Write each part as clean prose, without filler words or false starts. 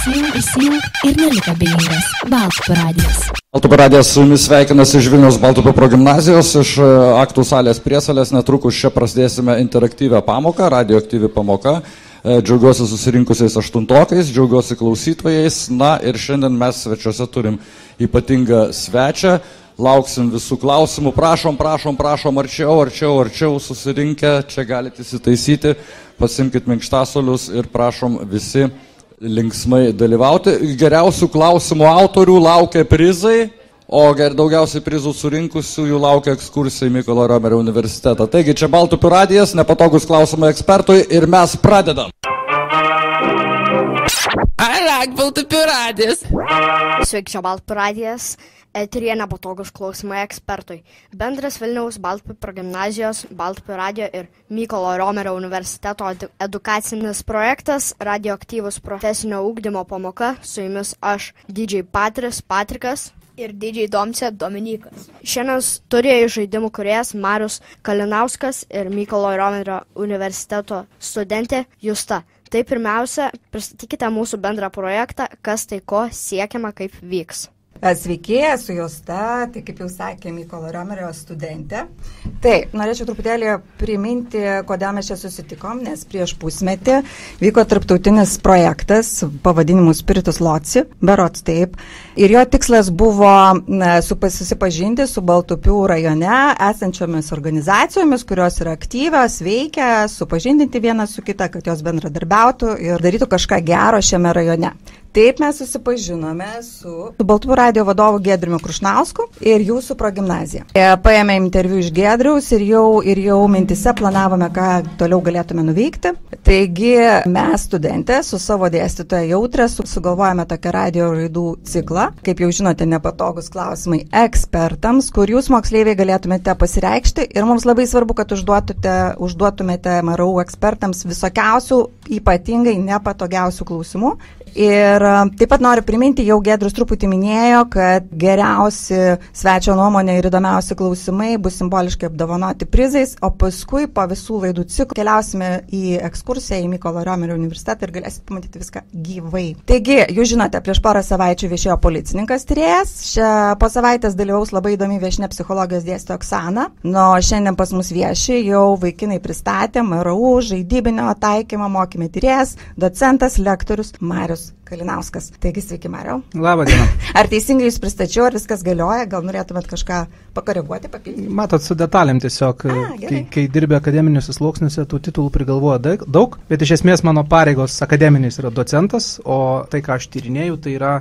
Įsijunk ir nelik abejingas. Baltupio radijas. Baltupio radijas su jumis sveikinasi iš Vilniaus Baltupio progimnazijos, iš aktų salės priesalės. Netrukus čia prasidėsime interaktyvę pamoką, radioaktyvi pamoka. Džiaugiuosi susirinkusiais aštuntokais, džiaugiuosi klausytojais. Na ir šiandien mes svečiuose turim ypatingą svečią. Lauksim visų klausimų. Prašom, arčiau susirinkę. Čia galite įsitaisyti, pasimkite minkštasolius ir prašom visi linksmai dalyvauti. Geriausių klausimų autorių laukia prizai, o daugiausiai prizų surinkusių jų laukia ekskursija į Mykolo Romerio universitetą. Taigi čia Baltupio radijas, nepatogus klausimai ekspertui ir mes pradedam. Baltupio radijas. Sveiki, čia Baltupio radijas. Eteryje nepatogus klausimai ekspertui. Bendras Vilniaus Baltupio progimnazijos, Baltupio radijo ir Mykolo Romerio universiteto edukacinis projektas radioaktyvus profesinio ugdymo pamoka. Su jumis aš, DJ Patrikas ir DJ Domcė Dominikas. Šiandien studijoje žaidimų kūrėjas Marius Kalinauskas ir Mykolo Romerio universiteto studentė Justa. Tai pirmiausia, pristatykite mūsų bendrą projektą, kas tai ko siekiama, kaip vyks. Sveiki, esu Justa, tai kaip jau sakė Mykolo Romerio studentė. Taip, norėčiau truputėlį priminti, kodėl mes čia susitikom, nes prieš pusmetį vyko tarptautinis projektas pavadinimu Spiritus Loci, berods taip. Ir jo tikslas buvo susipažinti su Baltupių rajone esančiomis organizacijomis, kurios yra aktyvios, veikia, supažindinti vieną su kita, kad jos bendradarbiautų ir darytų kažką gero šiame rajone. Taip mes susipažinome su Baltupio radijo vadovu Giedriumi Krušnausku ir jūsų progimnazija. Paėmė interviu iš Giedriaus ir jau mintise planavome, ką toliau galėtume nuveikti. Taigi mes studentė su savo dėstytoja Jautrė sugalvojame tokią radio laidų ciklą. Kaip jau žinote, nepatogus klausimai ekspertams, kur jūs moksleiviai galėtumėte pasireikšti ir mums labai svarbu, kad užduotumėte MRU ekspertams visokiausių, ypatingai nepatogiausių klausimų. Ir taip pat noriu priminti, jau Giedrius truputį minėjo, kad geriausi svečio nuomonė ir įdomiausi klausimai bus simboliškai apdovanoti prizais, o paskui po visų laidų ciklų keliausime į ekskursiją į Mykolo Romerio universitetą ir galėsite pamatyti viską gyvai. Taigi, jūs žinote, prieš porą savaičių viešėjo policininkas tyrėjas, po savaitės dalyvaus labai įdomi viešinė psichologijos dėstytoja Oksana, šiandien pas mus vieši jau vaikinai pristatė MRU žaidybinio taikymo mokyme tyrėjas, docentas, lektorius Marius Kalinauskas. Taigi, sveiki, Mariau. Labą dieną. Ar teisingai jūs pristačiau, ar viskas galioja? Gal norėtumėt kažką pakoreguoti, papildyti? Matot, su detalėm tiesiog, kai dirbė akademiniuose sluoksniuose, tų titulų prigalvoja daug, bet iš esmės mano pareigos akademinis yra docentas, o tai, ką aš tyrinėjau, tai yra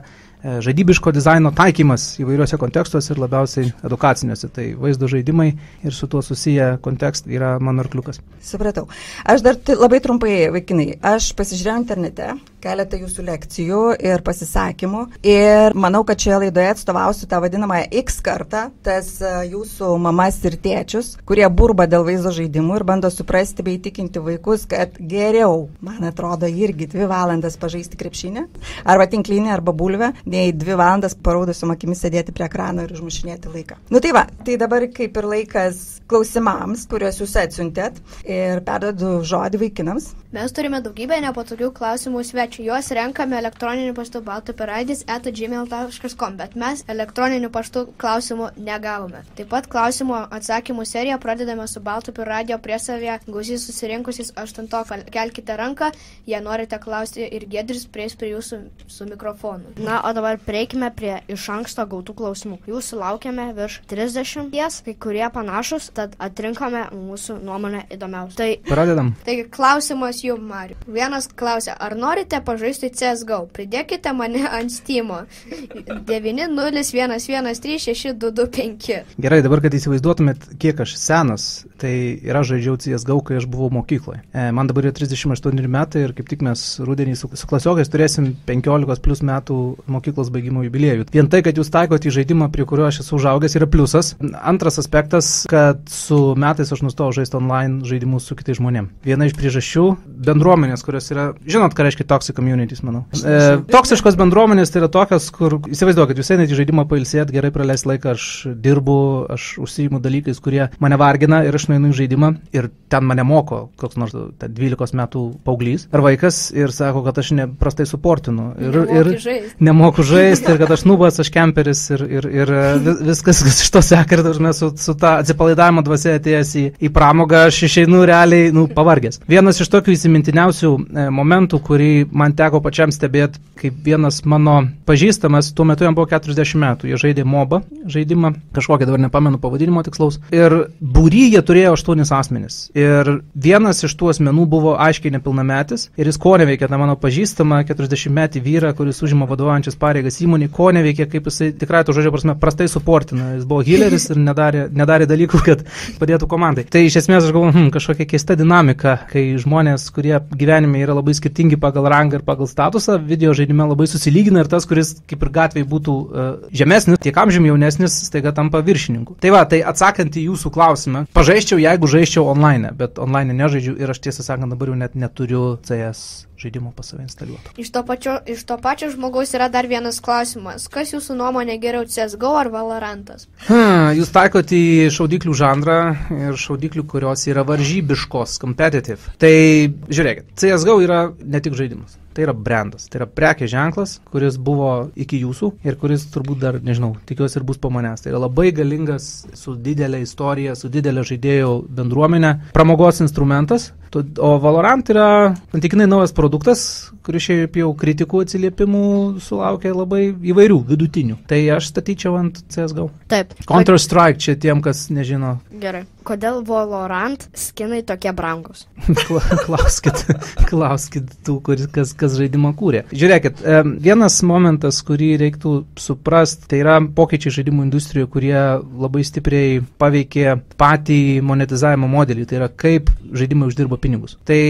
žaidybiško dizaino taikymas įvairiuose kontekstuose ir labiausiai edukaciniuose. Tai vaizdo žaidimai ir su tuo susiję kontekstai yra mano arkliukas. Supratau. Aš dar labai trumpai, vaikinai, aš pasižiūrėjau internete keletą jūsų lekcijų ir pasisakymų ir manau, kad šioje laidoje atstovausiu tą vadinamąją X kartą, tas jūsų mamas ir tėčius, kurie burba dėl vaizdo žaidimų ir bando suprasti bei įtikinti vaikus, kad geriau, man atrodo, irgi 2 valandas pažaisti krepšinį, arba tinklinį, arba bulvę, nei 2 valandas paraudusiom akimis sėdėti prie ekrano ir užmušinėti laiką. Tai va, tai dabar kaip ir laikas klausimams, kuriuos jūs atsiuntėt ir perduodu žodį vaikinams. Mes turime daugybę nepatogių klausimų svečių. Juos renkame elektroniniu paštu baltupiradijas@gmail.com, bet mes elektroniniu paštu klausimų negavome. Taip pat klausimų atsakymų seriją pradedame su Baltupio radijo priesavyje gausiais susirinkusiais 8. Kelkite ranką, jei norite klausti ir Giedris prieis prie jūsų su mikrofonu. Na, o dabar prieikime prie iš anksto gautų klausimų. Jūsų laukiame virš 30, kai kurie panašus, tad atrinkome mūsų nuomonę įdomiausią. Pradedam. Taigi klausimas jums, Mariu. Vienas klausia, ar norite pažaisti CSGO? Pridėkite mane ant Steam'o. 901136225. Gerai, dabar, kad įsivaizduotumėt, kiek aš senas, tai ir aš žaidžiau CSGO, kai aš buvau mokykloje. Man dabar yra 38 metai ir kaip tik mes rudenį su klasiokais turėsim 15+ metų mokyklos baigimo jubiliejų. Vien tai, kad jūs taikote į žaidimą, prie kurio aš esu užaugęs, yra pliusas. Antras aspektas, kad su metais aš nustojau žaisti online žaidimus su kitais žmonėm. Viena iš priežasčių, bendruomenės, kurios yra, žinot, ką reiškia toxic communities, manau. Toksiškos bendruomenės tai yra tokios, kur, įsivaizduokit, jūs einate į žaidimą pailsėti, gerai praleis laiką, aš dirbu, aš užsiimu dalykais, kurie mane vargina ir aš nueinu į žaidimą ir ten mane moko, koks nors 12 metų paauglys ar vaikas ir sako, kad aš neprastai suportinu ir nemoku žaisti ir kad aš nubas, aš kemperis ir viskas iš to seka ir su ta atsipalaidavimo dvasia atėjęs į pramogą, aš išeinu realiai, pavargęs. Vienas iš tokių įsimintiniausių momentų, kurį man teko pačiam stebėti, kaip vienas mano pažįstamas, tuo metu jam buvo 40 metų, jie žaidė MOBA žaidimą, kažkokią dabar nepamenu pavadinimo tikslaus, ir būry jie turėjo 8 asmenis. Ir vienas iš tų asmenų buvo aiškiai nepilnametis ir jis ko neveikė, tą mano pažįstamą 40-metį vyrą, kuris užima vadovaujančias pareigas įmonį, ko neveikė, kaip jisai tikrai to žodžio prasme prastai suportina. Jis buvo healeris ir nedarė dalykų, kad padėtų komandai. Tai iš esmės aš galvoju, kažkokia keista dinamika, kai žmonės, kurie gyvenime yra labai skirtingi pagal rangą ir pagal statusą, video žaidime labai susilygina ir tas, kuris kaip ir gatvėje būtų žemesnis, tiek amžium jaunesnis, staiga tampa viršininku. Tai va, tai atsakant į jūsų klausimą, pažaisčiau, jeigu žaisčiau online, bet online nežaidžiu ir aš tiesą sakant dabar jau net neturiu CS žaidimo pas save instaliuoto. Iš to pačio žmogaus yra dar vienas klausimas. Kas jūsų nuomonė geriau, CSGO ar Valorantas? Jūs taikote į šaudiklių žanrą ir šaudiklių, kurios yra varžybiškos, competitive. Tai žiūrėkit, CSGO yra ne tik žaidimas. Tai yra brandas, tai yra prekės ženklas, kuris buvo iki jūsų ir kuris turbūt dar, nežinau, tikiuosi ir bus po manęs. Tai yra labai galingas, su didelė istorija, su didelė žaidėjų bendruomenė, pramogos instrumentas. O Valorant yra santykinai naujas produktas, kuris šiaip jau kritikų atsiliepimų sulaukia labai įvairių, vidutinių. Tai aš statyčiau ant CSGO. Taip. Counter-Strike čia tiem, kas nežino. Gerai. Kodėl Valorant skinai tokie brangus? Klauskit tų, kas žaidimą kūrė. Žiūrėkit, vienas momentas, kurį reiktų suprasti, tai yra pokyčiai žaidimų industrijoje, kurie labai stipriai paveikė patį monetizavimo modelį, tai yra kaip žaidimai uždirba pinigus. Tai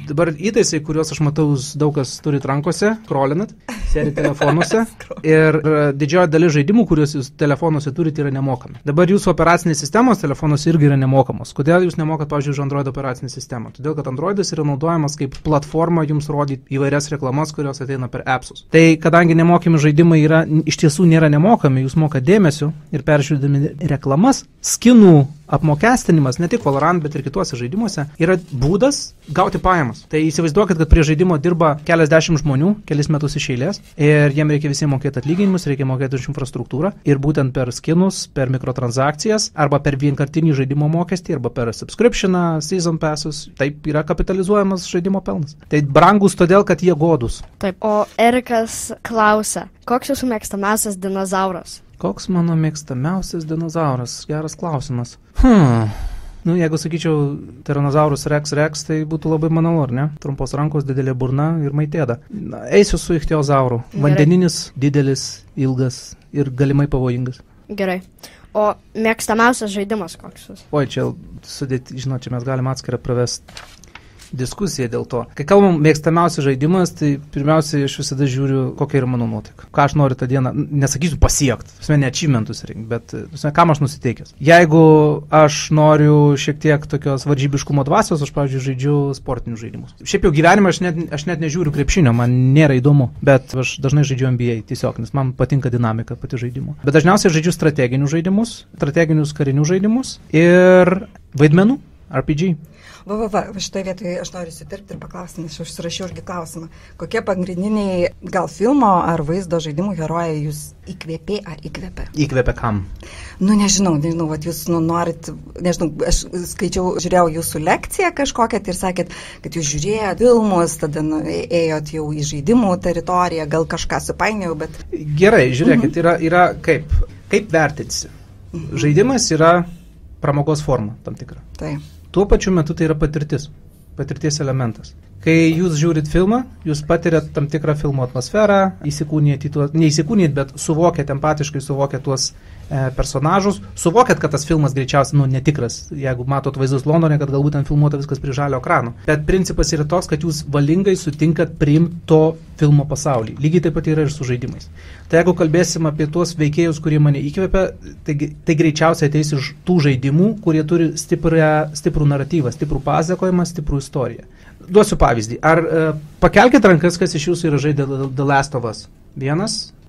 dabar įtaisai, kuriuos aš matau, daug kas turit rankose, scrollinat, sėdi telefonuose ir didžioji dalis žaidimų, kuriuos jūs telefonuose turite, yra nemokami. Dabar jūsų operacinės sistemos telefonuose irgi yra nemokamos. Kodėl jūs nemokat, pavyzdžiui, už Android operacinę sistemą? Todėl, kad Androidas yra naudojamas kaip platforma jums rodyti įvairias reklamas, kurios ateina per appsus. Tai kadangi nemokami žaidimai iš tiesų nėra nemokami, jūs mokat dėmesio ir peržiūrėdami reklamas, skinų apmokestinimas, ne tik Valorant, bet ir kituose žaidimuose, yra būdas gauti pajamas. Tai įsivaizduokit, kad prie žaidimo dirba keliasdešimt žmonių, kelis metus iš eilės ir jiem reikia visiems mokėti atlyginimus, reikia mokėti už infrastruktūrą ir būtent per skinus, per mikrotransakcijas arba per vienkartinį žaidimo mokestį arba per subscriptioną, season passus, taip yra kapitalizuojamas žaidimo pelnas. Tai brangus todėl, kad jie godus. Taip, o Erikas klausia, koks jūsų mėgstamiausias dinozauras? Koks mano mėgstamiausias dinozauras? Geras klausimas. Jeigu sakyčiau Tyrannosaurus Rex, tai būtų labai banalu, ar ne? Trumpos rankos, didelė burna ir maitėda. Eisiu su ichtiozauru. Vandeninis, didelis, ilgas ir galimai pavojingas. Gerai. O mėgstamiausias žaidimas koks jūs? Oi, čia žinot, čia mes galime atskirą pravesti diskusiją dėl to. Kai kalbam mėgstamiausias žaidimas, tai pirmiausia, aš visada žiūriu, kokia yra mano nuotaika. Ką aš noriu tą dieną, nesakysiu pasiekti, ne achievementus rinkti, bet kam aš nusiteikęs. Jeigu aš noriu šiek tiek tokios varžybiškumo dvasios, aš, pavyzdžiui, žaidžiu sportinius žaidimus. Šiaip jau gyvenime aš net nežiūriu krepšinio, man nėra įdomu, bet aš dažnai žaidžiu NBA tiesiog, nes man patinka dinamika pati žaidimo. Bet dažniausiai žaidžiu strateginius žaidimus, strateginius karinius žaidimus ir vaidmenų, RPG. Šitoje vietoje aš noriu įsiterpti ir paklausti, nes aš užsirašiau irgi klausimą. Kokie pagrindiniai gal filmo ar vaizdo žaidimų herojai jūs įkvėpė ar įkvėpė? Įkvėpė kam? Nežinau, vat jūs norit, nežinau, aš žiūrėjau jūsų lekciją kažkokią ir sakėt, kad jūs žiūrėjot filmus, tada ėjot jau į žaidimų teritoriją, gal kažką supainiau, bet... Gerai, žiūrėkit, yra kaip vertinsi. Žaidimas yra pramogos forma tam tikra. Taip. Tuo pačiu metu tai yra patirties elementas. Kai jūs žiūrit filmą, jūs patiriat tam tikrą filmo atmosferą, neįsikūnijat, bet suvokėt, empatiškai suvokėt tuos personažus, suvokėt, kad tas filmas greičiausiai netikras, jeigu matot vaizdus Londone, kad galbūt ten filmuota viskas prie žalio ekrano. Bet principas yra toks, kad jūs valingai sutinkat priimti to filmo pasaulį. Lygiai taip pat yra ir su žaidimais. Tai jeigu kalbėsim apie tuos veikėjus, kurie mane įkvepia, tai greičiausiai ateis iš tų žaidimų, kurie turi stiprų naratyvą, stiprų pasakojimą, stiprų istoriją. duosiu pavyzdį. Ar pakelkite rankas, kas iš jūsų yra žaidę The Last of Us? 1,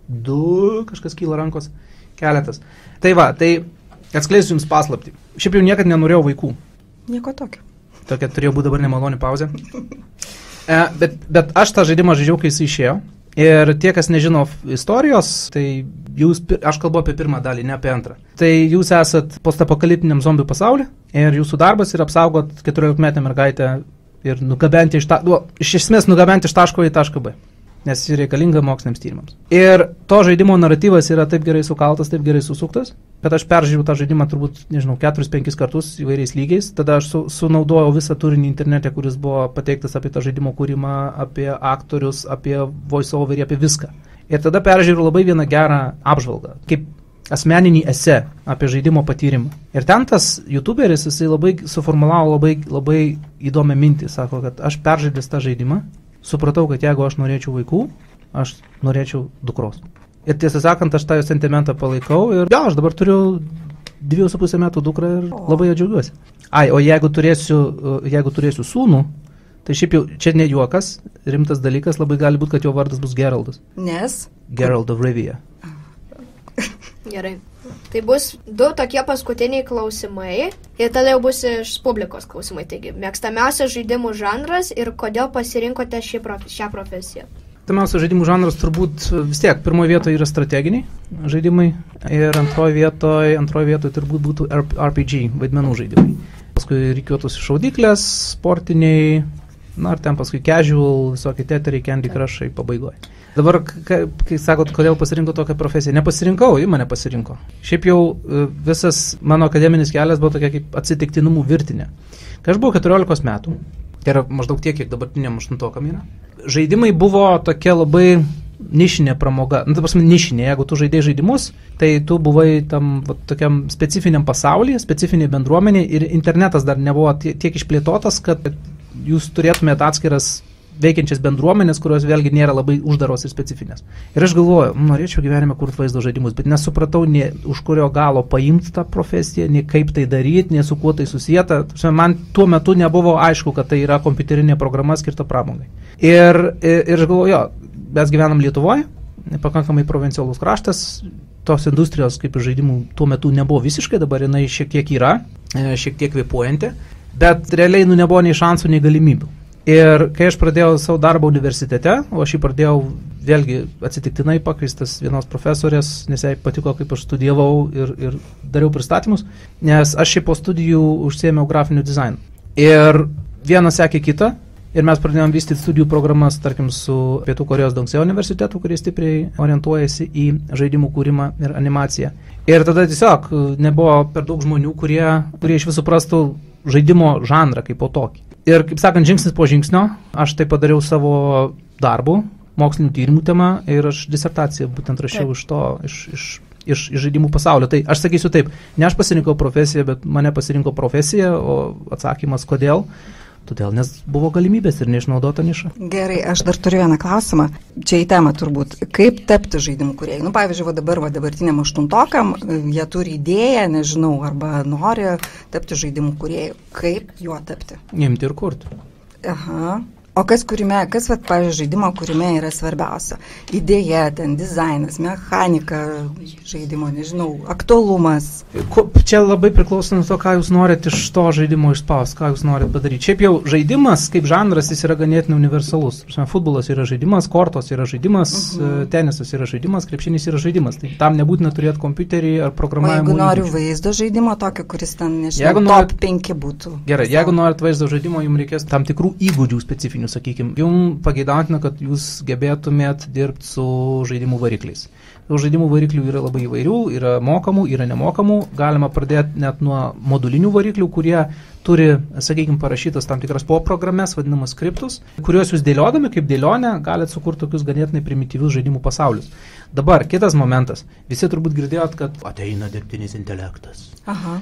2, kažkas kyla rankos, keletas. Tai va, tai atskleisiu jums paslaptį. Šiaip jau niekad nenorėjau vaikų. Nieko tokio. Tokia turėjo būti dabar nemaloni pauzė. Bet aš tą žaidimą žaidžiau, kai jis išėjo. Ir tie, kas nežino istorijos, tai aš kalbu apie pirmą dalį, ne apie antrą. Tai jūs esat postapokaliptiniam zombių pasaulyje ir jūsų darbas yra apsaugot 14-metę mergaitę ir nugabenti iš esmės nugabenti iš taško į tašką B, nes jis reikalinga moksliniams tyrimams. Ir to žaidimo naratyvas yra taip gerai sukaltas, taip gerai susuktas, kad aš peržiūrėjau tą žaidimą turbūt, 4-5 kartus įvairiais lygiais, tada aš sunaudojau visą turinį internete, kuris buvo pateiktas apie tą žaidimo kūrimą, apie aktorius, apie voice-overį, apie viską. Ir tada peržiūrėjau labai vieną gerą apžvalgą, kaip asmeninį esė apie žaidimo patyrimą. Ir ten tas youtuberis, jisai labai suformulavo labai įdomią mintį, sako, kad aš peržaidęs tą žaidimą, supratau, kad jeigu aš norėčiau vaikų, aš norėčiau dukros. Ir tiesą sakant, aš tą sentimentą palaikau ir aš dabar turiu 2,5 metų dukrą ir labai jo džiaugiuosi. O jeigu turėsiu sūnų, tai šiaip jau čia ne juokas, rimtas dalykas, labai gali būti, kad jo vardas bus Geraldas. Nes? Gerald of Rivia. Gerai. Tai bus 2 tokie paskutiniai klausimai ir tada jau bus iš publikos klausimai. Taigi, mėgstamiausias žaidimų žanras ir kodėl pasirinkote šią profesiją? Mėgstamiausias žaidimų žanras turbūt vis tiek pirmoje vietoje yra strateginiai žaidimai ir antroje vietoje turbūt būtų RPG, vaidmenų žaidimai. Paskui reikiuotus šaudyklės, sportiniai, ir ten paskui casual, visokie teteriai, Candy Crush'ai pabaigoje. Dabar, kai sakot, kodėl pasirinkau tokią profesiją? Nepasirinkau, ji mane pasirinko. Šiaip jau visas mano akademinis kelias buvo tokia kaip atsitiktinumų virtinė. Kai aš buvau 14 metų, tai yra maždaug tiek, kiek dabartiniam 8-okam yra, žaidimai buvo tokia labai nišinė pramoga. Ta prasme, nišinė, jeigu tu žaidėjai žaidimus, tai tu buvai tam tokiam specifiniam pasaulyje, specifiniai bendruomeniai ir internetas dar nebuvo tiek išplėtotas, kad jūs turėtumėte atskiras veikiančias bendruomenės, kurios vėlgi nėra labai uždaros ir specifinės. Ir aš galvoju, norėčiau gyvenime kurti vaizdo žaidimus, bet nesupratau, už kurio galo paimti tą profesiją, nei kaip tai daryti, nei su kuo tai susijęta. Man tuo metu nebuvo aišku, kad tai yra kompiuterinė programa skirta pramogai. Ir aš galvoju, mes gyvenam Lietuvoje, pakankamai provincialus kraštas, tos industrijos kaip žaidimų tuo metu nebuvo visiškai, dabar jinai šiek tiek yra, šiek tiek kvėpuojanti, bet realiai nebuvo nei šansų, nei galimybių. Ir kai aš pradėjau savo darbą universitete, o aš jį pradėjau vėlgi atsitiktinai pakviestas vienos profesorės, nes jai patiko, kaip aš studijavau ir dariau pristatymus, nes aš šiaip po studijų užsiėmiau grafiniu dizainu. Ir vienas sekė kitą ir mes pradėjom vystyti studijų programas, tarkim, su Pietų Korėjos Dongseo universitetu, kurie stipriai orientuojasi į žaidimų kūrimą ir animaciją. Ir tada tiesiog nebuvo per daug žmonių, kurie iš visų suprastų žaidimo žanrą kaip po tokį. Ir, kaip sakant, žingsnis po žingsnio, aš tai padariau savo darbų, mokslinių tyrimų tema ir aš disertaciją būtent rašiau iš žaidimų pasaulio. Tai aš sakysiu taip, ne aš pasirinkau profesiją, bet mane pasirinko profesija, o atsakymas kodėl? Todėl, nes buvo galimybės ir neišnaudota niša. Gerai, aš dar turiu vieną klausimą. Čia į temą turbūt. Kaip tapti žaidimų kūrėjai? Pavyzdžiui, dabartiniam 8-okam, jie turi idėją, nežinau, arba nori tapti žaidimų kūrėjai. Kaip juo tapti? Imti ir kurti. Aha. O pavyzdžiui, žaidimo kūrime yra svarbiausia? Idėja, ten dizainas, mechanika žaidimo, nežinau, aktualumas. Čia labai priklauso nuo to, ką jūs norit iš to žaidimo išspausti, ką jūs norit padaryti. Šiaip jau žaidimas kaip žanras, jis yra ganėtinai universalus. Futbolas yra žaidimas, kortos yra žaidimas, tenisas yra žaidimas, krepšinis yra žaidimas. Tai tam nebūtina turėti kompiuterį ar programavimo. O jeigu noriu vaizdo žaidimo tokio, kuris ten, nežinau, top 5 būtų. Gerai, jeigu norit vaizdo žaidimo, jums reikės tam tikrų įgūdžių specifinių. Sakykime, jums pageidautina, kad jūs gebėtumėt dirbti su žaidimų varikliais. Žaidimų variklių yra labai įvairių, yra mokamų, yra nemokamų, galima pradėti net nuo modulinių variklių, kurie turi, sakykime, parašytas tam tikras poprogrames, vadinamas skriptus, kuriuos jūs dėliodami kaip dėlionę galite sukurti tokius ganėtinai primityvius žaidimų pasaulius. Dabar, kitas momentas. Visi turbūt girdėjot, kad ateina dirbtinis intelektas. Aha.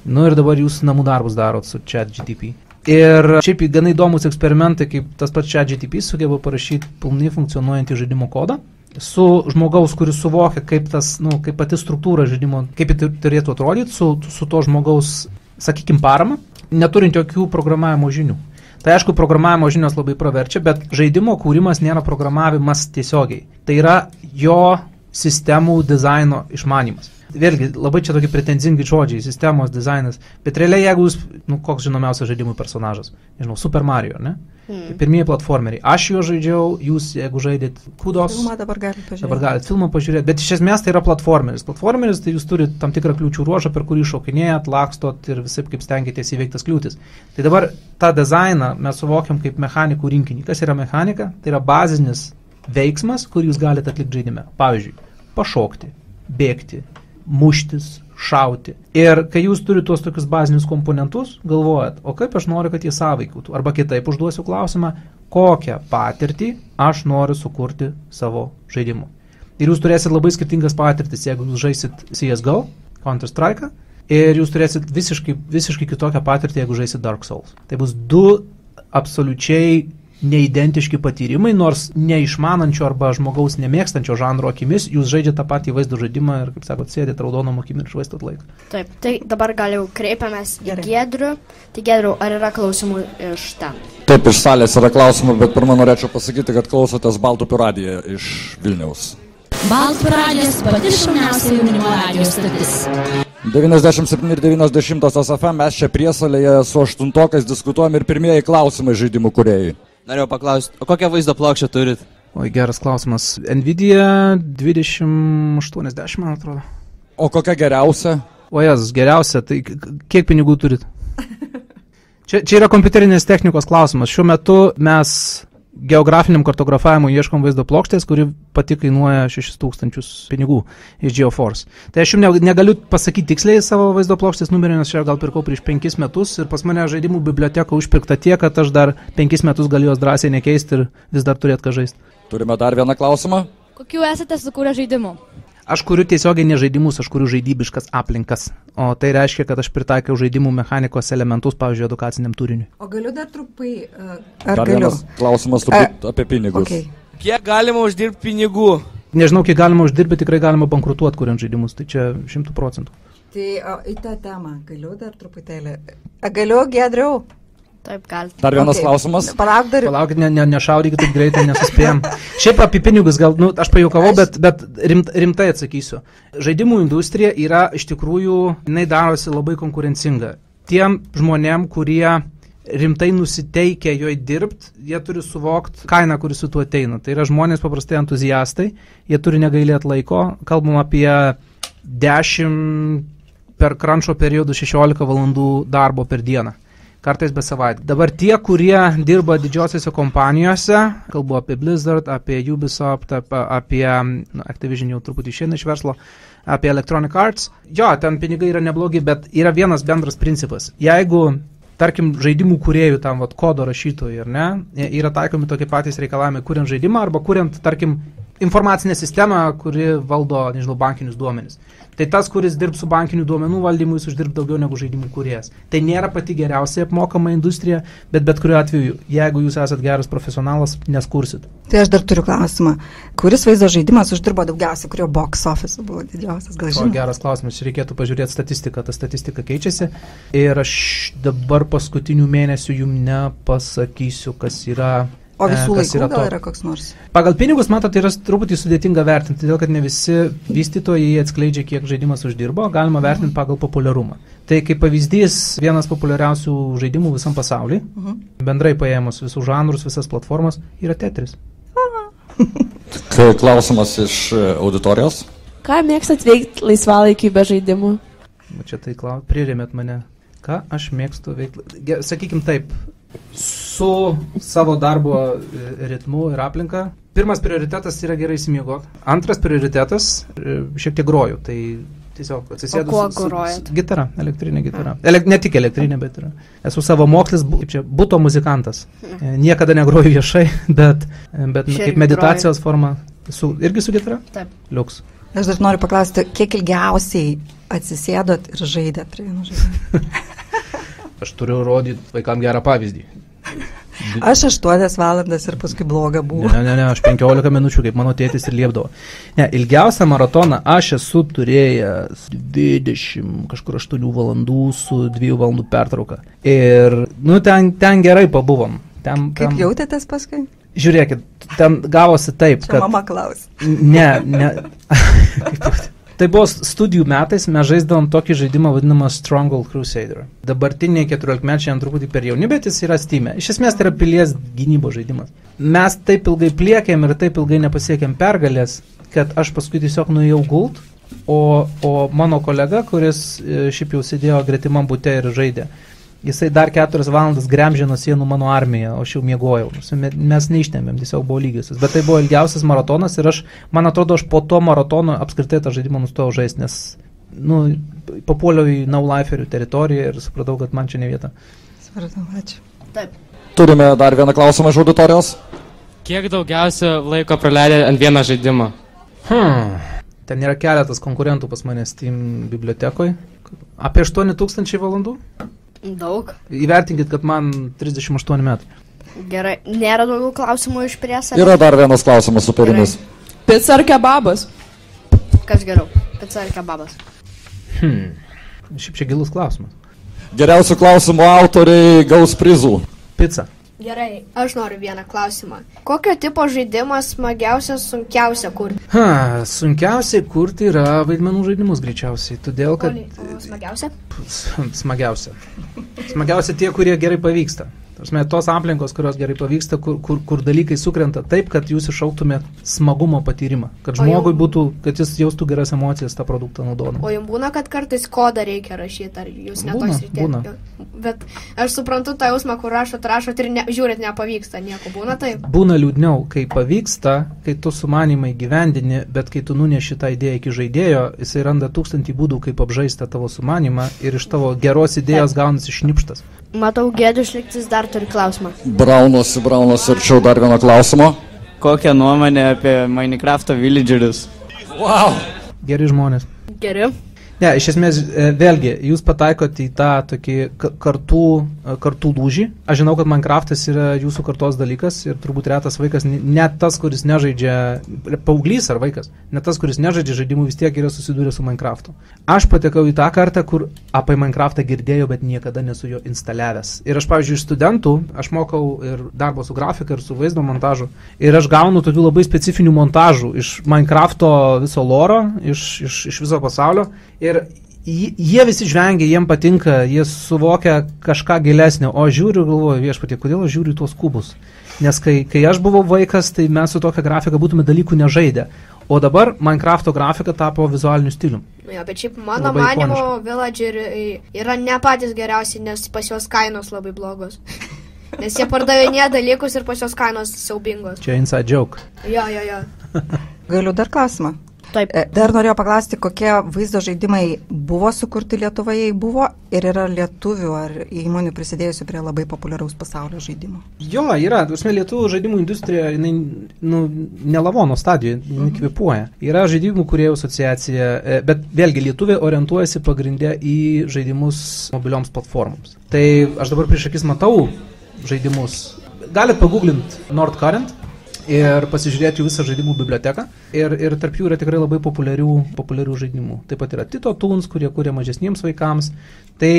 Ir dabar jūs namų darbus darot su ChatGPT. Ir šiaip gana įdomus eksperimentai, kaip tas pats ChatGPT sugeba parašyti pilnai funkcionuojantį žaidimo kodą su žmogaus, kuris suvokia, kaip kaip pati struktūra žaidimo, kaip tai turėtų atrodyti, su to žmogaus, sakykime, parama, neturint jokių programavimo žinių. Tai aišku, programavimo žinios labai praverčia, bet žaidimo kūrimas nėra programavimas tiesiogiai. Tai yra jo sistemų dizaino išmanimas. Vėlgi, labai čia tokie pretenzingi žodžiai, sistemos dizainas, bet realiai jeigu jūs, koks žinomiausias žaidimų personažas, nežinau, Super Mario, ne? Tai pirmieji platformeriai. Aš jo žaidžiau, jūs, jeigu žaidėt kudos, Filmą dabar galite filmą pažiūrėti, bet iš esmės tai yra platformeris. Platformeris tai jūs turite tam tikrą kliūčių ruožą, per kurį šokinėjat, lakstot ir visai kaip stengiatės įveiktas kliūtis. Tai dabar tą dizainą mes suvokiam kaip mechanikų rinkinį. Kas yra mechanika? Tai yra bazinis veiksmas, kurį jūs galite atlikti žaidime. Pavyzdžiui, pašokti, bėgti, muštis, šauti. Ir kai jūs turite tuos tokius bazinius komponentus, galvojat, o kaip aš noriu, kad jie sąveikautų. Arba kitaip užduosiu klausimą, kokią patirtį aš noriu sukurti savo žaidimu. Ir jūs turėsit labai skirtingas patirtis, jeigu jūs žaisit CSGO, Counter-Strike, ir jūs turėsit visiškai kitokią patirtį, jeigu žaisit Dark Souls. Tai bus du absoliučiai neidentiški patyrimai, nors neišmanančio arba žmogaus nemėgstančio žanro akimis, jūs žaidžiate tą patį vaizdo žaidimą ir, kaip sakot, sėdėt raudonom akim ir švaistot laiką. Taip, tai dabar gal jau kreipiamės į Giedrių. Tai Giedrių, ar yra klausimų iš ten? Taip, iš salės yra klausimų, bet pirmą norėčiau pasakyti, kad klausotės Baltupių radiją iš Vilniaus. Baltupių radijas pati šauniausia jaunimo radijo stotis. 97 ir 90 FM, mes čia priesalėje su aštuntokais diskutuojam ir pirmieji klausimai žaidimų kūrėjai. Norėjau paklausti, o kokią vaizdo plokštę turit? Oi, geras klausimas. Nvidia 2080, man atrodo. O kokia geriausia? O Jėzus, geriausia, tai kiek pinigų turit? Čia yra kompiuterinės technikos klausimas. Šiuo metu mes geografiniam kartografavimui ieškom vaizdo plokštės, kuri pati kainuoja 6000 pinigų iš GeoForce. Tai aš jums negaliu pasakyti tiksliai savo vaizdo plokštės numerį, nes aš gal pirkau prieš 5 metus ir pas mane žaidimų biblioteka užpirkta tiek, kad aš dar 5 metus galiu jos drąsiai nekeisti ir vis dar turėt ką žaisti. Turime dar vieną klausimą. Kokių esate sukūrę žaidimų? Aš kuriu tiesiogiai ne žaidimus, aš kuriu žaidybiškas aplinkas. O tai reiškia, kad aš pritaikiau žaidimų mechanikos elementus, pavyzdžiui, edukaciniam turiniui. O galiu dar trupai... Dar vienas klausimas apie pinigus. Okay. Kiek galima uždirbti pinigų? Nežinau, kiek galima uždirbti, tikrai galima bankrutuoti, kuriant žaidimus. Tai čia 100%. Tai į tą temą galiu dar truputėlį. Galiu, Giedriau? Taip, galite. Dar vienas klausimas. Palaukit, nešaudykit taip greitai, nesuspėjom. Šiaip apie pinigus gal, aš pajuokavau, bet rimtai atsakysiu. Žaidimų industrija yra iš tikrųjų, jinai darosi labai konkurencinga. Tiem žmonėm, kurie rimtai nusiteikia joje dirbti, jie turi suvokti kainą, kuris su tuo ateina. Tai yra žmonės paprastai entuziastai, jie turi negailėti laiko. Kalbam apie 10 per cruncho periodų 16 valandų darbo per dieną. Kartais be savaitę. Dabar tie, kurie dirba didžiosiose kompanijose, kalbu apie Blizzard, apie Ubisoft, apie Activision jau truputį išeina iš verslo, apie Electronic Arts, jo, ten pinigai yra neblogi, bet yra vienas bendras principas. Jeigu, tarkim, žaidimų kūrėjų, tam kodo rašytojų, ar ne, yra taikomi tokie patys reikalavimai, kuriant žaidimą arba kuriant, tarkim, informacinę sistemą, kuri valdo, nežinau, bankinius duomenis. Tai tas, kuris dirb su bankinių duomenų valdymu, jis uždirb daugiau negu žaidimų kūrėjas. Tai nėra pati geriausiai apmokama industrija, bet kuriuo atveju, jeigu jūs esat geras profesionalas, neskursit. Tai aš dar turiu klausimą. Kuris vaizdo žaidimas uždirbo daugiausiai, kurio box office buvo didžiausias, gal žinoma? Geras klausimas, reikėtų pažiūrėti statistiką, ta statistika keičiasi. Ir aš dabar paskutinių mėnesių jums nepasakysiu, kas yra... O visų laikų gal yra koks nors? Pagal pinigus, matot, yra truputį sudėtinga vertinti, todėl kad ne visi vystytojai atskleidžia, kiek žaidimas uždirbo, galima vertinti pagal populiarumą. Tai kaip pavyzdys, vienas populiariausių žaidimų visam pasaulyje, bendrai paėmus visus žanrus, visas platformas, yra Tetris. Klausimas iš auditorijos. Ką mėgstat veikti laisvalaikiu be žaidimų? Čia tai prirėmėt mane. Ką aš mėgstu veikti? Sakykim taip, su savo darbo ritmu ir aplinka. Pirmas prioritetas yra gerai įsimiegoti. Antras prioritetas šiek tiek groju. Tai tiesiog atsisėdus. O kuo grojat? Gitara, elektrinė gitara. Ne tik elektrinė, bet ir. Esu savo mokslis, buto muzikantas. Niekada negroju viešai, bet kaip meditacijos forma. Irgi su gitara? Taip. Liuks. Aš dar noriu paklausti, kiek ilgiausiai atsisėdot ir žaidėt prie vienų žaidimų? Aš turiu rodyti vaikam gerą pavyzdį. Aš 8 valandas ir paskui bloga buvo. Ne, aš 15 minučių, kaip mano tėtis ir liepdavo. Ne, ilgiausią maratoną aš esu turėjęs 28 valandų su 2 valandų pertrauka. Ir, ten gerai pabuvom. Kaip jautėtės paskui? Žiūrėkit, ten gavosi taip, kad... Čia mama klaus. Ne. Tai buvo studijų metais, mes žaisdavom tokį žaidimą vadinamą Stronghold Crusader. Dabartiniai 14-mečiai truputį per jauni, bet jis yra Steam'e. Iš esmės tai yra pilies gynybos žaidimas. Mes taip ilgai pliekėm ir taip ilgai nepasiekėm pergalės, kad aš paskui tiesiog nuėjau gult, o mano kolega, kuris šiaip jau sėdėjo gretimam bute ir žaidė, jisai dar 4 valandas gremžė nuo sienų mano armiją, o aš jau miegojau. Mes neištėmėm, tiesiog buvo lygiusis. Bet tai buvo ilgiausias maratonas ir man atrodo, aš po to maratono apskritai tą žaidimą nustojau žaisti, nes papuoliau į no-liferių teritoriją ir supratau, kad man čia ne vieta. Supratau, ačiū. Taip. Turime dar vieną klausimą iš auditorijos. Kiek daugiausia laiko praleidė ant vieną žaidimą? Ten yra keletas konkurentų pas mane Steam bibliotekoje. Apie 8000 valandų. Daug. Įvertinkit, kad man 38 metai. Gerai, nėra daugiau klausimų iš priesalės? Yra dar vienas klausimas superinis. Pica ar kebabas? Kas geriau? Pica ar kebabas? Šiaip čia gilus klausimas. Geriausių klausimų autoriai gaus prizų. Pica. Gerai, aš noriu vieną klausimą. Kokio tipo žaidimas smagiausia, sunkiausia kurti? Sunkiausiai kurti yra vaidmenų žaidimus greičiausiai, todėl kad... O smagiausia? Smagiausia. Smagiausia tie, kurie gerai pavyksta. Tos aplinkos, kurios gerai pavyksta, kur dalykai sukrenta taip, kad jūs iššauktumėt smagumo patyrimą. Kad žmogui būtų, kad jis jaustų geras emocijas tą produktą naudodama. O jums būna, kad kartais kodą reikia rašyti, ar jūs netoj srityje? Būna. Bet aš suprantu tą jausmą, kur rašot ir žiūrit, nepavyksta nieko. Būna taip? Būna liūdniau, kai pavyksta, kai tu sumanymai gyvendini, bet kai tu nuneši tą idėją iki žaidėjo, jisai randa 1000 būdų, kaip apžaisti tavo sumanymą ir iš tavo geros idėjos gaunasi šnipštas. Matau, Gėdžius Liktis dar turi klausimą. Braunosi, arčiau dar vieną klausimą. Kokią nuomonę apie Minecraft'o villagerius? Wow! Geri žmonės. Geri. Ne, iš esmės, vėlgi, jūs pataikote į tą tokį kartų lūžį. Aš žinau, kad Minecraftas yra jūsų kartos dalykas ir turbūt retas vaikas, net tas, kuris nežaidžia, paauglys ar vaikas, net tas, kuris nežaidžia žaidimų, vis tiek yra susidūrę su Minecraftu. Aš patekau į tą kartą, kur apie Minecraftą girdėjau, bet niekada nesu jo instaliavęs. Ir aš, pavyzdžiui, iš studentų, aš mokau ir darbo su grafika, ir su vaizdo montažu. Ir aš gaunu tokių labai specifinių montažų iš Minecrafto viso loro, iš viso pasaulio. Ir jie visi žvengia, jiem patinka, jie suvokia kažką gilesnio, o žiūriu ir galvoju, viešpatie, kodėl aš žiūriu į tuos kubus? Nes kai aš buvau vaikas, tai mes su tokia grafika būtume dalykų nežaidę. O dabar Minecrafto grafika tapo vizualiniu stilium. Jo, bet šiaip mano manimo villageriai yra ne patys geriausi, nes pas juos kainos labai blogos. Nes jie pardavinėja dalykus ir pas juos kainos siaubingos. Čia inside joke. Jo. Galiu dar klausimą? Taip. Dar norėjau paklausti, kokie vaizdo žaidimai buvo sukurti Lietuvoje, buvo ir yra lietuvių ar įmonių prisidėjusių prie labai populiaraus pasaulio žaidimo? Jo, yra. Lietuvių žaidimų industrija, jinai, ne lavono stadijoje, jinai kvėpuoja. Yra žaidimų kūrėjų asociacija, bet vėlgi lietuviai orientuojasi pagrindę į žaidimus mobilioms platformoms. Tai aš dabar prieš akis matau žaidimus. Galit paguglinti Nord Current ir pasižiūrėti jų visą žaidimų biblioteką. Ir tarp jų yra tikrai labai populiarių žaidimų. Taip pat yra Tito Toons, kurie kuria mažesniems vaikams. Tai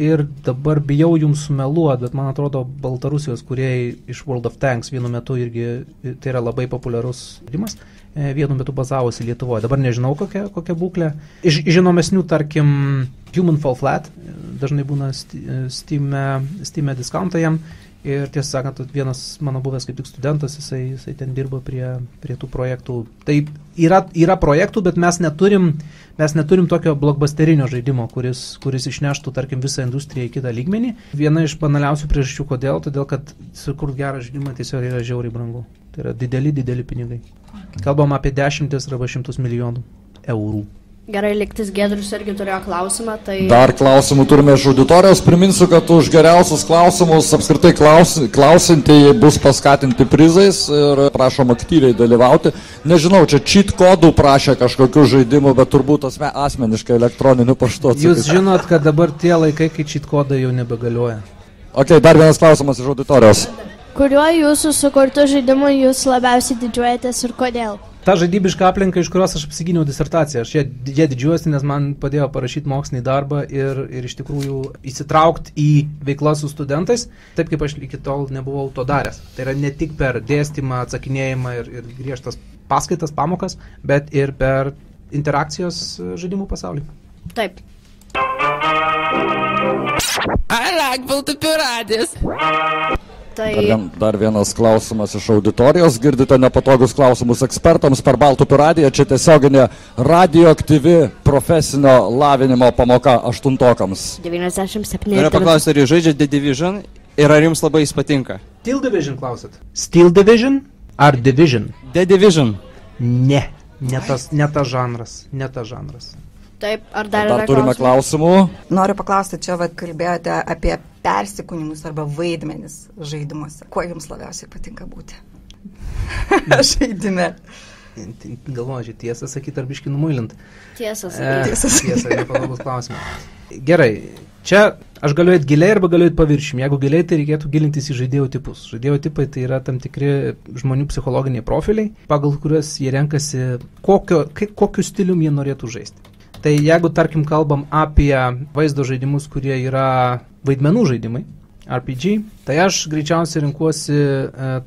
ir dabar bijau jums sumeluoti, bet man atrodo Baltarusijos kūrėjai iš World of Tanks vienu metu irgi, tai yra labai populiarus žaidimas, vienu metu bazavosi Lietuvoje. Dabar nežinau kokia būklė. Iš žinomesnių, tarkim, Human Fall Flat, dažnai būna Steam'e discountą jam. Ir tiesą sakant, vienas mano buvęs kaip tik studentas, jisai ten dirba prie tų projektų. Tai yra projektų, bet mes neturim tokio blockbusterinio žaidimo, kuris išneštų, tarkim, visą industriją į kitą lygmenį. Viena iš banaliausių priežasčių, kodėl, todėl kad sukurti gerą žaidimą tiesiog yra žiauriai brangu. Tai yra dideli pinigai. Kalbam apie 10 arba 100 milijonų eurų. Gerai, Liktis Gėdrius irgi turėjo klausimą, tai... Dar klausimų turime iš auditorijos. Priminsiu, kad už geriausius klausimus apskritai klausintieji bus paskatinti prizais ir prašom aktyviai dalyvauti. Nežinau, čia cheat kodų prašė kažkokių žaidimų, bet turbūt asmeniškai elektroniniu paštu atsakyti. Jūs žinot, kad dabar tie laikai, kai cheat kodai jau nebegalioja. Ok, dar vienas klausimas iš auditorijos. Kuriuo jūsų sukurtų žaidimų jūs labiausiai didžiuojatės ir kodėl? Ta žaidybiška aplinka, iš kurios aš apsigyniau disertaciją. Aš ją didžiuosi, nes man padėjo parašyti mokslinį darbą ir iš tikrųjų įsitraukti į veiklą su studentais, taip kaip aš iki tol nebuvau to daręs. Tai yra ne tik per dėstymą, atsakinėjimą ir griežtas paskaitas, pamokas, bet ir per interakcijos žaidimų pasaulį. Taip. I like Baltupio radijas. Tai... Dar vienas klausimas iš auditorijos. Girdite nepatogus klausimus ekspertams per Baltupio radiją. Čia tiesioginė radioaktyvi profesinio lavinimo pamoka aštuntokams. 97. Noriu paklausti, ar jūs žaidžiate The Division ir ar jums labai jis patinka? Steel Division klausat. Steel Division ar Division? The Division. Ne tas žanras. Taip, ar dar turime klausimų? Noriu paklausti, čia kalbėjote apie persikūnimus arba vaidmenis žaidimuose. Kuo jums labiausiai patinka būti žaidime? Galvoju, tiesą sakyti ar biškį numuilint. Tiesą sakyti. Tiesą, nepatogus klausimas. Gerai, čia aš galiu eiti giliai arba galiu eiti paviršium. Jeigu giliai, tai reikėtų gilintis į žaidėjų tipus. Žaidėjų tipai tai yra tam tikri žmonių psichologiniai profiliai, pagal kuriuos jie renkasi, kokiu stilium jie norėtų žaisti. Tai jeigu, tarkim, kalbam apie vaizdo žaidimus, kurie yra vaidmenų žaidimai, RPG, tai aš greičiausiai rinkuosi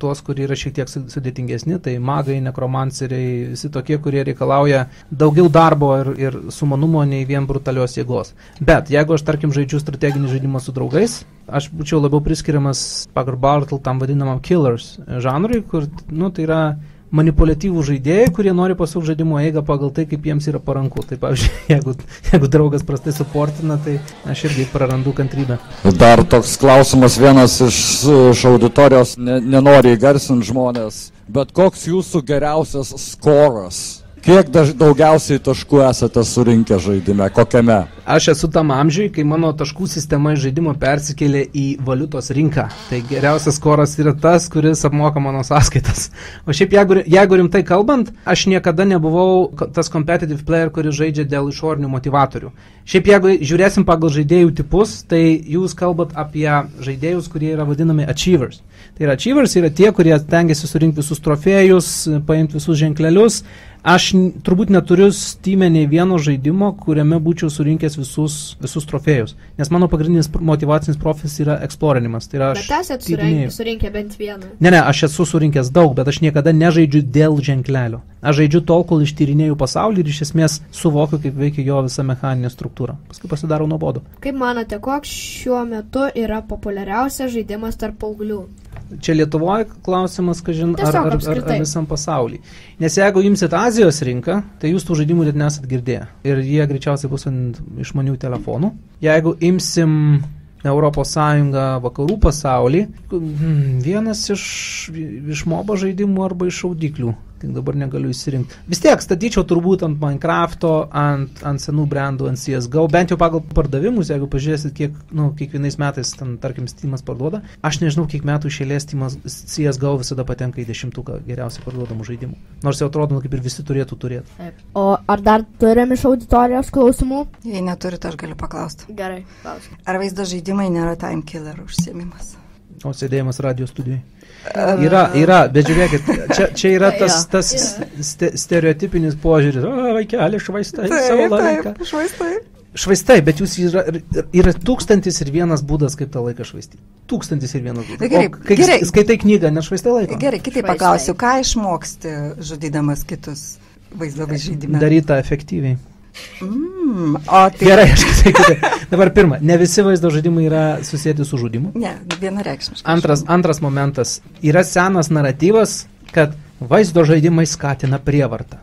tuos, kurie yra šiek tiek sudėtingesni, tai magai, nekromanceriai, visi tokie, kurie reikalauja daugiau darbo ir sumanumo nei vien brutalios jėgos. Bet jeigu aš, tarkim, žaidžiu strateginį žaidimą su draugais, aš būčiau labiau priskiriamas pagal Bartle tam vadinamam killers žanrui, kur, tai yra manipuliatyvų žaidėjai, kurie nori pasukti žaidimo eigą pagal tai, kaip jiems yra paranku. Tai pavyzdžiui, jeigu draugas prastai suportina, tai aš irgi prarandu kantrybę. Dar toks klausimas vienas iš auditorijos, nenori įgarsinti žmonės, bet koks jūsų geriausias skoras? Kiek daugiausiai taškų esate surinkę žaidime? Kokiame? Aš esu tam amžiui, kai mano taškų sistema iš žaidimo persikėlė į valiutos rinką. Tai geriausias skoras yra tas, kuris apmoka mano sąskaitas. O šiaip, jeigu rimtai kalbant, aš niekada nebuvau tas competitive player, kuris žaidžia dėl išorinių motivatorių. Šiaip, jeigu žiūrėsim pagal žaidėjų tipus, tai jūs kalbat apie žaidėjus, kurie yra vadinami achievers. Tai yra achievers yra tie, kurie tengiasi surinkti visus trofėjus, paimti visus ženklelius. Aš turbūt neturiu Steam'e nei vieno žaidimo, kuriame būčiau surinkęs visus trofėjus. Nes mano pagrindinis motivacinis profilis yra eksplorinimas. Tai yra bet esat surinkę bent vieną? Ne, aš esu surinkęs daug, bet aš niekada nežaidžiu dėl ženklelio. Aš žaidžiu tol, kol ištyrinėju pasaulį ir iš esmės suvokiu, kaip veikia jo visa mechaninė struktūra. Paskui pasidaro nuobodu. Kaip manote, koks šiuo metu yra populiariausias žaidimas tarp paauglių? Čia Lietuvoje klausimas, kažin, ar visam pasaulį. Nes jeigu imsit Azijos rinką, tai jūs tų žaidimų net nesat girdėję. Ir jie greičiausiai bus ant išmanių telefonų. Jeigu imsim Europos Sąjungą, vakarų pasaulį, vienas iš mobo žaidimų arba iš šaudiklių. Tik dabar negaliu įsirinkti. Vis tiek statyčiau turbūt ant Minecrafto, ant senų brandų, ant CSGO, bent jau pagal pardavimus, jeigu pažiūrėsit, kiek, kiekvienais metais, tarkim, Steamas parduoda. Aš nežinau, kiek metų iš eilės CSGO visada patenka į 10 geriausiai parduodamų žaidimų. Nors jau atrodo, kaip ir visi turėtų turėti. O ar dar turim iš auditorijos klausimų? Jei neturite, aš galiu paklausti. Gerai, klausim. Ar vaizdo žaidimai nėra time killer užsiėmimas? O sėdėjimas radio studijai? Yra, bet žiūrėkit, čia yra tas stereotipinis požiūris. Vaikeli, švaistai savo laiką. Švaistai, bet jūs yra 1001 būdas, kaip tą laiką švaistyti. 1001 būdas. Kai skaitai knygą, nešvaistai laiko. Gerai, kitaip paklausiu, ką išmoksti žudydamas kitus vaizdo žaidime? Daryta efektyviai. Tai... Gerai, aš sakyti. Dabar pirma, ne visi vaizdo žaidimai yra susijęti su žudimu. Ne, vienareikšmiškai. Antras momentas. Yra senas naratyvas, kad vaizdo žaidimai skatina prievartą.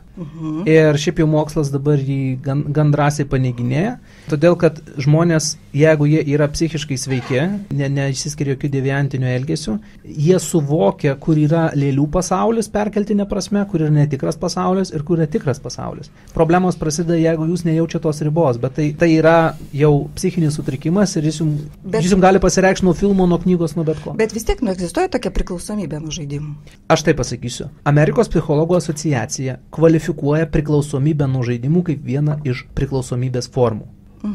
Ir šiaip jau mokslas dabar jį gan drąsiai paneiginėja, todėl kad žmonės, jeigu jie yra psichiškai sveiki, neišsiskiria jokių deviantinių elgesių, jie suvokia, kur yra lėlių pasaulis perkeltinė prasme, kur yra netikras pasaulis ir kur yra tikras pasaulis. Problemos prasideda, jeigu jūs nejaučia tos ribos, bet tai yra jau psichinis sutrikimas ir jis jums gali pasireikšti nuo filmo, nuo knygos, nuo bet ko. Bet vis tiek egzistuoja tokia priklausomybė nuo žaidimų. Aš tai pasakysiu. Amerikos psichologų asociacija kvalifikuoja priklausomybę nuo žaidimų kaip vieną iš priklausomybės formų.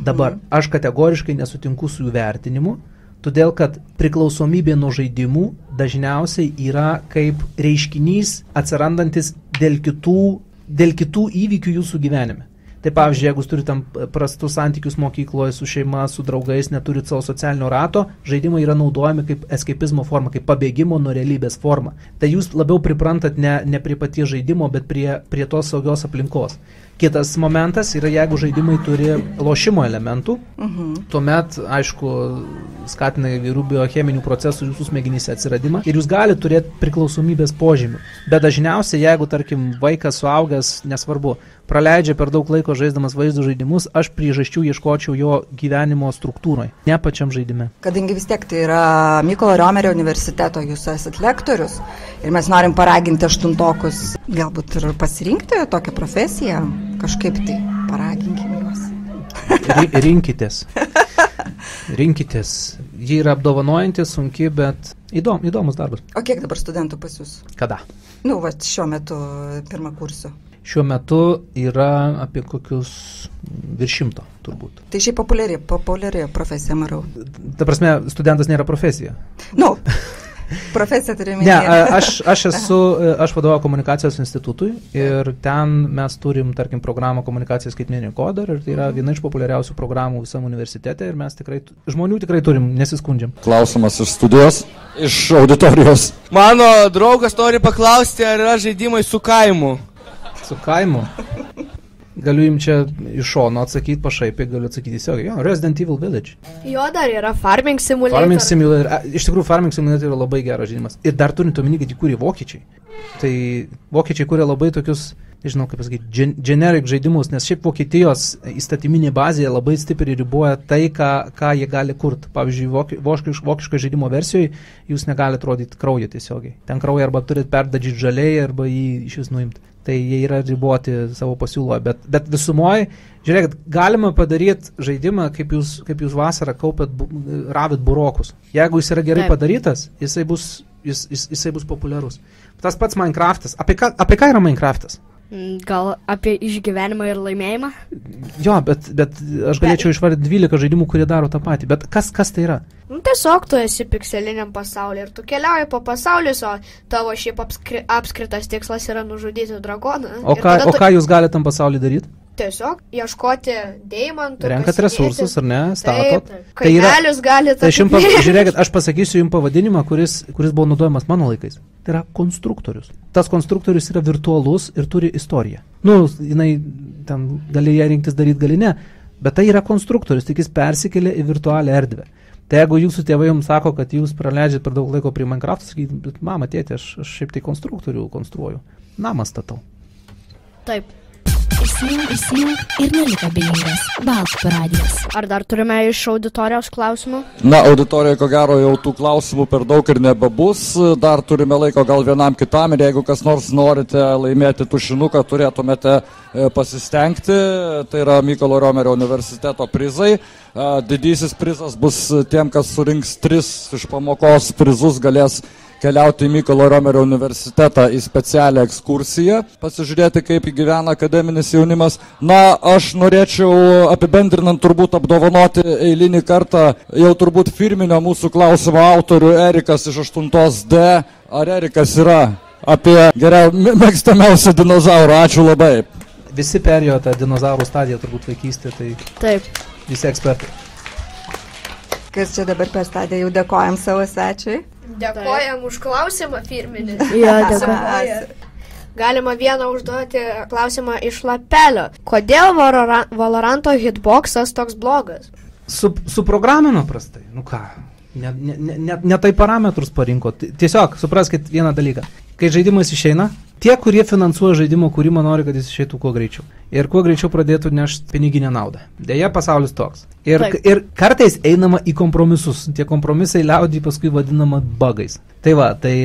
Dabar aš kategoriškai nesutinku su jų vertinimu, Todėl, kad priklausomybė nuo žaidimų dažniausiai yra kaip reiškinys atsirandantis dėl kitų įvykių jūsų gyvenime. Tai pavyzdžiui, jeigu jūs turite tam prastus santykius mokykloje, su šeima, su draugais, neturit savo socialinio rato, žaidimai yra naudojami kaip escapizmo forma, kaip pabėgimo nuo realybės forma. Tai jūs labiau priprantat ne prie paties žaidimo, bet prie tos saugios aplinkos. Kitas momentas yra, jeigu žaidimai turi lošimo elementų, tuomet, aišku, skatina įvairių biocheminių procesų jūsų smegenyse atsiradimą ir jūs gali turėti priklausomybės požymių. Bet dažniausiai, jeigu, tarkim, vaikas suaugęs, nesvarbu, praleidžia per daug laiko žaisdamas vaizdo žaidimus, aš priežasčių ieškočiau jo gyvenimo struktūroje, ne pačiam žaidime. Kadangi vis tiek tai yra Mykolo Riomerio universiteto, jūs esat lektorius ir mes norim paraginti aštuntokus, galbūt ir pasirinkti tokią profesiją, kažkaip tai paraginkim juos. Rinkitės. Ji yra apdovanojanti, sunki, bet įdomus darbas. O kiek dabar studentų pas jūs? Kada? Šiuo metu pirmą kursų. Šiuo metu yra apie kokius virš 100 turbūt. Tai šiaip populiari profesija, marau. Ta prasme, studentas nėra profesija. Profesija turime. Ne, aš vadovauju komunikacijos institutui ir ten mes turim, tarkim, programą komunikacijos skaitmeninį kodą ir tai yra viena iš populiariausių programų visam universitete ir mes žmonių tikrai turim, nesiskundžiam. Klausimas iš studijos, iš auditorijos. Mano draugas nori paklausti, ar yra žaidimai su kaimu. Su kaimu? Galiu jums čia iš šono atsakyti pašaipiai, galiu atsakyti tiesiog. Resident Evil Village. Jo, dar yra Farming Simulator. Farming Simulator. Iš tikrųjų, Farming Simulator yra labai geras žaidimas. Ir dar turint omeny, kad jį kūrė vokiečiai. Tai vokiečiai kūrė labai tokius, nežinau kaip pasakyti, generic žaidimus, nes šiaip Vokietijos įstatyminė bazė labai stipriai riboja tai, ką jie gali kurti. Pavyzdžiui, vokiško žaidimo versijoje jūs negalite rodyti kraujo tiesiogiai. Ten kraują arba turite perdažyti žaliai, arba jį iš vis nuimti. Tai jie yra riboti savo pasiūloje, bet visumoje, žiūrėkit, galima padaryti žaidimą, kaip jūs vasarą ravit burokus. Jeigu jis yra gerai padarytas, jisai bus populiarus. Tas pats Minecraftas. Apie ką yra Minecraftas? Gal apie išgyvenimą ir laimėjimą? Jo, bet aš galėčiau išvardyti 12 žaidimų, kurie daro tą patį. Bet kas tai yra? Tiesiog tu esi pikseliniam pasaulyje ir tu keliauji po pasauliu, o tavo šiaip apskritas tikslas yra nužudyti dragoną. O ką jūs galite tam pasaulyje daryti? Tiesiog ieškoti deimantų. Renkat resursus, ar ne? Statot. Kaimelius galite. Žiūrėkit, aš pasakysiu jums pavadinimą, kuris buvo naudojamas mano laikais. Tai yra konstruktorius. Tas konstruktorius yra virtualus ir turi istoriją. Jinai ten gali ją rinktis daryti, gali ne, bet tai yra konstruktorius, tik jis persikelia į virtualią erdvę. Tai jeigu jūsų tėvai jums sako, kad jūs praleidžiat per daug laiko prie Minecraft, sakykit, bet mama, tėtė, aš šiaip tai konstruktorių konstruoju. Namą statau. Taip. Įsijung ir nelik abejingas. Baltų radijas. Ar dar turime iš auditorijos klausimų? Auditorijoje ko gero jau tų klausimų per daug ir nebebus. Dar turime laiko gal vienam kitam ir jeigu kas nors norite laimėti tušinuką, turėtumėte pasistengti. Tai yra Mykolo Riomerio universiteto prizai. Didysis prizas bus tiem, kas surinks 3 iš pamokos prizus, galės keliauti į Mykolo Riomerio universitetą į specialią ekskursiją, pasižiūrėti, kaip gyvena akademinis jaunimas. Aš norėčiau apibendrinant turbūt apdovanoti eilinį kartą jau turbūt firminio mūsų klausimo autorių Erikas iš 8D. Ar Erikas yra apie mėgstamiausią dinozaurą? Ačiū labai. Visi perėjo tą dinozaurų stadiją turbūt vaikystė, tai taip. Visi ekspertai. Kas čia dabar per stadiją, jau dėkojam savo svečiui? Dėkojam už klausimą firminį. Jo, dėkojam. Galima vieną užduoti klausimą iš lapelio. Kodėl Valoranto hitboxas toks blogas? Suprogramino prastai. Ką? Ne tai parametrus parinko. Tiesiog supraskit vieną dalyką. Kai žaidimas išeina, tie, kurie finansuoja žaidimo kūrimą, nori, kad jis išeitų kuo greičiau. Ir kuo greičiau pradėtų nešti piniginę naudą. Deja, pasaulis toks. Ir kartais einama į kompromisus. Tie kompromisai liaudį paskui vadinama bugais. Tai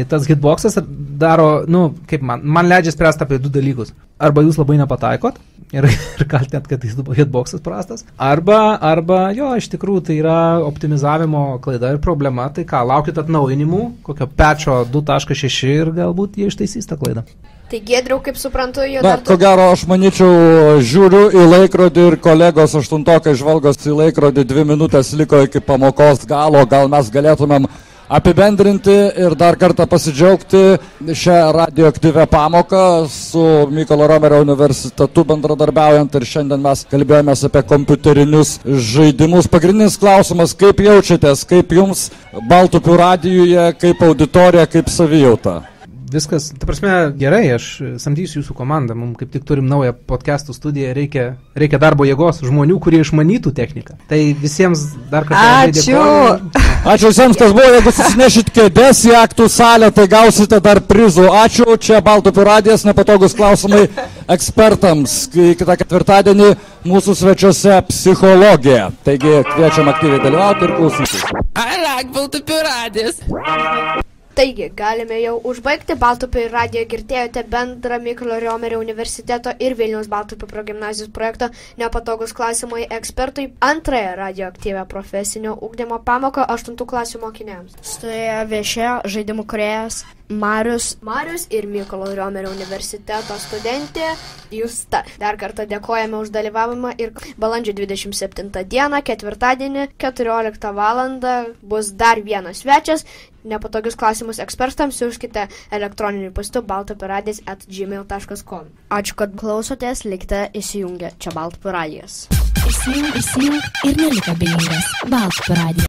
tas hitboxas daro, kaip man leidžia spręsti apie 2 dalykus. Arba jūs labai nepataikot ir kaltinat, kad hitboxas prastas. Arba jo, iš tikrųjų tai yra optimizavimo klaida ir problema. Tai ką, laukit atnaujinimų, kokio patcho 2.6 ir galbūt jie ištaisys tą klaidą. Tai Giedriau, kaip suprantu, jo dar... Ko gero, aš manyčiau, žiūriu į laikrodį ir kolegos aštuntokai žvalgos į laikrodį, 2 minutės liko iki pamokos galo, gal mes galėtumėm apibendrinti ir dar kartą pasidžiaugti šią radioaktyvę pamoką su Mykolo Romerio universitetu bendradarbiaujant ir šiandien mes kalbėjomės apie kompiuterinius žaidimus. Pagrindinis klausimas, kaip jaučiatės, kaip jums Baltupių radijuje, kaip auditorija, kaip savijauta? Viskas, ta prasme, gerai, aš samdysiu jūsų komandą, mums kaip tik turim naują podcastų studiją, reikia darbo jėgos, žmonių, kurie išmanytų techniką. Tai visiems dar kartą dėkoju. Ačiū visiems, kas buvo, jeigu susinešit kėdės į aktų salę, tai gausite dar prizų. Ačiū, čia Baltupių radijas, nepatogus klausimai ekspertams. Kitą ketvirtadienį mūsų svečiuose psichologija. Taigi kviečiam aktyviai dalyvauti ir klausytis. I like Baltupių radijas. Taigi, galime jau užbaigti. Baltupių radijo girdėjote bendrą Mykolo Romerio universiteto ir Vilniaus Baltupių progimnazijos projekto nepatogus klausimai ekspertui antrąją radioaktyvę profesinio ugdymo pamoką 8 klasių mokiniams. Studijoje viešėjo žaidimų kūrėjas Marius ir Mykolo Romerio universiteto studentė Justa. Dar kartą dėkojame už dalyvavimą ir balandžio 27 dieną, ketvirtadienį, 14 valandą bus dar vienas svečias. Nepatogius klausimus ekspertams siųskite elektroniniu paštu baltupiradijas@gmail.com. Ačiū, kad klausotės, likite įsijungę. Čia Baltupių radijas. Įsijung ir nelik abejingas. Baltupių radijas.